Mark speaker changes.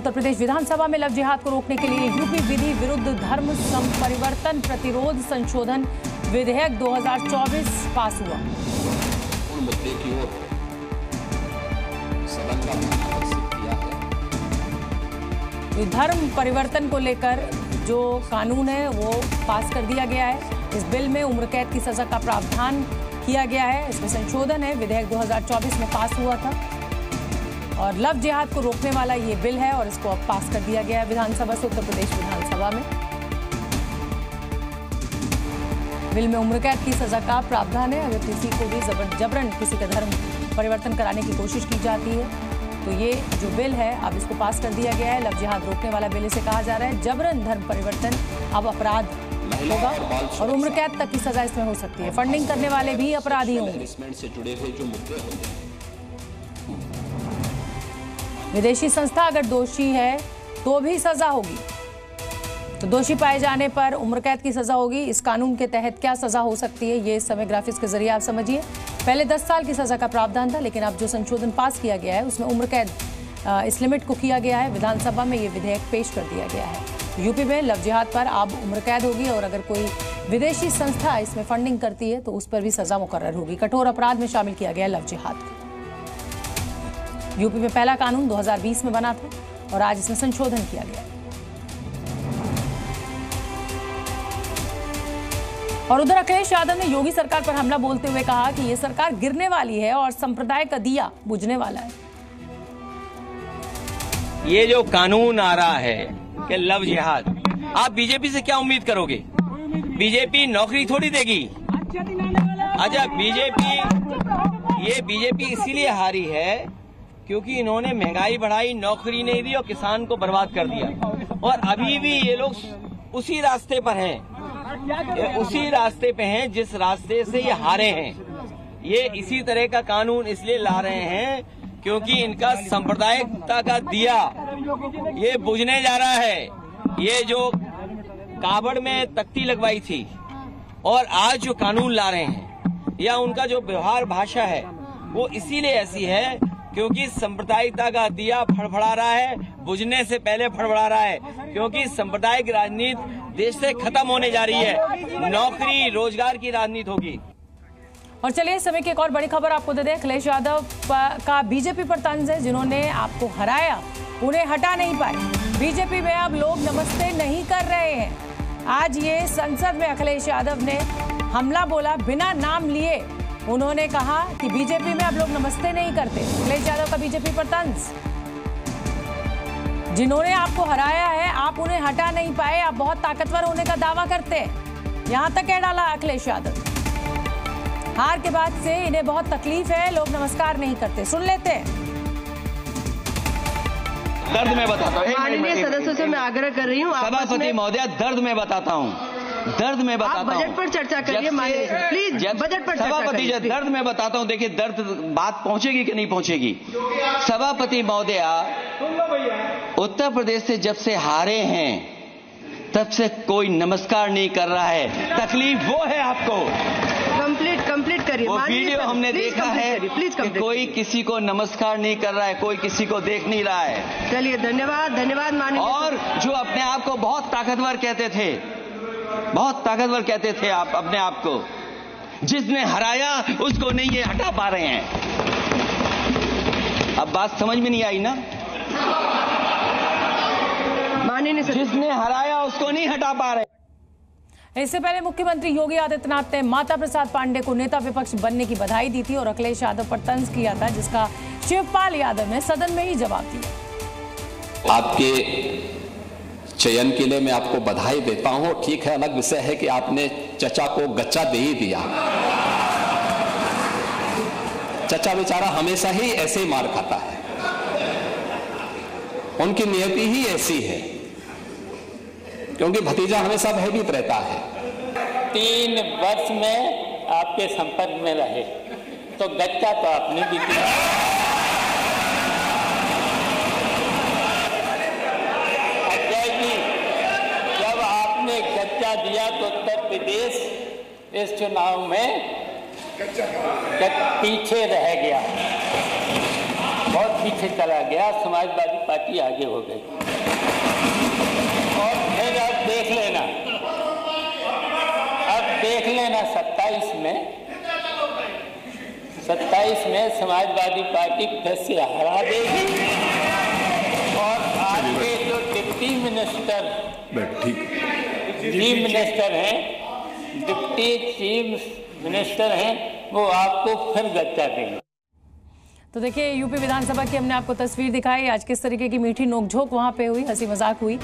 Speaker 1: उत्तर प्रदेश विधानसभा में लव जिहाद को रोकने के लिए यूपी विधि विरुद्ध धर्म परिवर्तन प्रतिरोध संशोधन विधेयक 2024 पास हुआ।
Speaker 2: मुद्दे की ओर सदन का ध्यान आकर्षित किया है।
Speaker 1: धर्म परिवर्तन को लेकर जो कानून है वो पास कर दिया गया है। इस बिल में उम्र कैद की सजा का प्रावधान किया गया है। इसमें संशोधन है। विधेयक 2024 में पास हुआ था और लव जिहाद को रोकने वाला ये बिल है और इसको अब पास कर दिया गया है विधानसभा से, उत्तर प्रदेश विधानसभा में। बिल में उम्र कैद की सजा का प्रावधान है। अगर किसी को भी जबरन किसी का धर्म परिवर्तन कराने की कोशिश की जाती है तो ये जो बिल है अब इसको पास कर दिया गया है। लव जिहाद रोकने वाला बिल इसे कहा जा रहा है। जबरन धर्म परिवर्तन अब अपराध होगा और उम्र कैद तक की सजा इसमें हो सकती है। फंडिंग करने वाले भी अपराधी होंगे।
Speaker 2: से जुड़े हुए जो मुद्दे होंगे,
Speaker 1: विदेशी संस्था अगर दोषी है तो भी सजा होगी। तो दोषी पाए जाने पर उम्र कैद की सजा होगी। इस कानून के तहत क्या सजा हो सकती है ये इस समय ग्राफिक्स के जरिए आप समझिए। पहले 10 साल की सजा का प्रावधान था, लेकिन अब जो संशोधन पास किया गया है उसमें उम्र कैद इस लिमिट को किया गया है। विधानसभा में ये विधेयक पेश कर दिया गया है। यूपी में लव जिहाद पर अब उम्र कैद होगी और अगर कोई विदेशी संस्था इसमें फंडिंग करती है तो उस पर भी सजा मुकर्रर होगी। कठोर अपराध में शामिल किया गया लव जिहाद को। यूपी में पहला कानून 2020 में बना था और आज इसमें संशोधन किया गया। और उधर अखिलेश यादव ने योगी सरकार पर हमला बोलते हुए कहा कि यह सरकार गिरने वाली है और संप्रदाय का दिया बुझने वाला है।
Speaker 3: ये जो कानून आ रहा है कि लव जिहाद, आप बीजेपी से क्या उम्मीद करोगे? बीजेपी नौकरी थोड़ी देगी। अच्छा, बीजेपी इसीलिए हारी है क्योंकि इन्होंने महंगाई बढ़ाई, नौकरी नहीं दी और किसान को बर्बाद कर दिया। और अभी भी ये लोग उसी रास्ते पर हैं, उसी रास्ते पे हैं जिस रास्ते से ये हारे हैं। ये इसी तरह का कानून इसलिए ला रहे हैं क्योंकि इनका सांप्रदायिकता का दिया ये बुझने जा रहा है। ये जो कावड़ में तख्ती लगवाई थी और आज जो कानून ला रहे हैं या उनका जो व्यवहार भाषा है वो इसीलिए ऐसी है क्योंकि सांप्रदायिकता का दिया फड़फड़ा रहा है, बुझने से पहले फड़फड़ा रहा है। क्योंकि सांप्रदायिक राजनीति देश से खत्म होने जा रही है, नौकरी रोजगार की राजनीति होगी।
Speaker 1: और चलिए इस समय की एक और बड़ी खबर आपको दे दें। अखिलेश यादव का बीजेपी पर तंज है। जिन्होंने आपको हराया उन्हें हटा नहीं पाए। बीजेपी में अब लोग नमस्ते नहीं कर रहे हैं। आज ये संसद में अखिलेश यादव ने हमला बोला बिना नाम लिए। उन्होंने कहा कि बीजेपी में अब लोग नमस्ते नहीं करते। अखिलेश यादव का बीजेपी पर तंज। जिन्होंने आपको हराया है आप उन्हें हटा नहीं पाए। आप बहुत ताकतवर होने का दावा करते हैं, यहां तक कह डाला अखिलेश यादव। हार के बाद से इन्हें बहुत तकलीफ है, लोग नमस्कार नहीं करते। सुन लेते हैं।
Speaker 3: दर्द में बताता हूँ,
Speaker 4: माननीय सदस्यों से मैं आग्रह कर रही हूँ,
Speaker 3: सभापति महोदय, दर्द में बताता हूँ, दर्द में बताता हूँ।
Speaker 4: बजट पर चर्चा करिए माननीय, प्लीज बजट पर चर्चा
Speaker 3: सभापति जी, दर्द में बताता हूँ। देखिए दर्द बात पहुंचेगी कि नहीं पहुंचेगी। सभापति महोदय, उत्तर प्रदेश से जब से हारे हैं तब से कोई नमस्कार नहीं कर रहा है। तकलीफ वो है आपको।
Speaker 4: कंप्लीट करिए।
Speaker 3: वो वीडियो हमने देखा है कि कोई किसी को नमस्कार नहीं कर रहा है, कोई किसी को देख नहीं रहा है।
Speaker 4: चलिए, धन्यवाद माननीय।
Speaker 3: और जो अपने आप को बहुत ताकतवर कहते थे, बहुत ताकतवर कहते थे आप अपने आप को, जिसने हराया उसको नहीं ये हटा पा रहे हैं। अब बात समझ में नहीं आई ना?
Speaker 4: माननीय
Speaker 3: जिसने हराया उसको नहीं हटा पा रहे।
Speaker 1: इससे पहले मुख्यमंत्री योगी आदित्यनाथ ने माता प्रसाद पांडे को नेता विपक्ष बनने की बधाई दी थी और अखिलेश यादव पर तंज किया था, जिसका शिवपाल यादव ने सदन में ही जवाब दिया।
Speaker 2: आपके चयन के लिए मैं आपको बधाई देता हूं। ठीक है, अलग विषय है कि आपने चचा को गच्चा दे ही दिया। चचा बेचारा हमेशा ही ऐसे ही मार खाता है, उनकी नियति ही ऐसी है, क्योंकि भतीजा हमेशा भयभीत रहता है।
Speaker 5: 3 वर्ष में आपके संपर्क में रहे तो गच्चा तो आपने भी दिया। अजय जी, जब आपने गच्चा दिया तो उत्तर प्रदेश इस चुनाव में पीछे रह गया। बहुत पीछे चला गया, समाजवादी पार्टी आगे हो गई। और फिर अब देख लेना 27 में समाजवादी पार्टी फिर से हरा देगी और आपके जो डिप्टी मिनिस्टर चीफ मिनिस्टर हैं, डिप्टी चीफ मिनिस्टर हैं, वो आपको फिर गच्चा देंगे।
Speaker 1: तो देखिए यूपी विधानसभा की हमने आपको तस्वीर दिखाई, आज किस तरीके की मीठी नोकझोंक वहां पे हुई, हंसी मजाक हुई।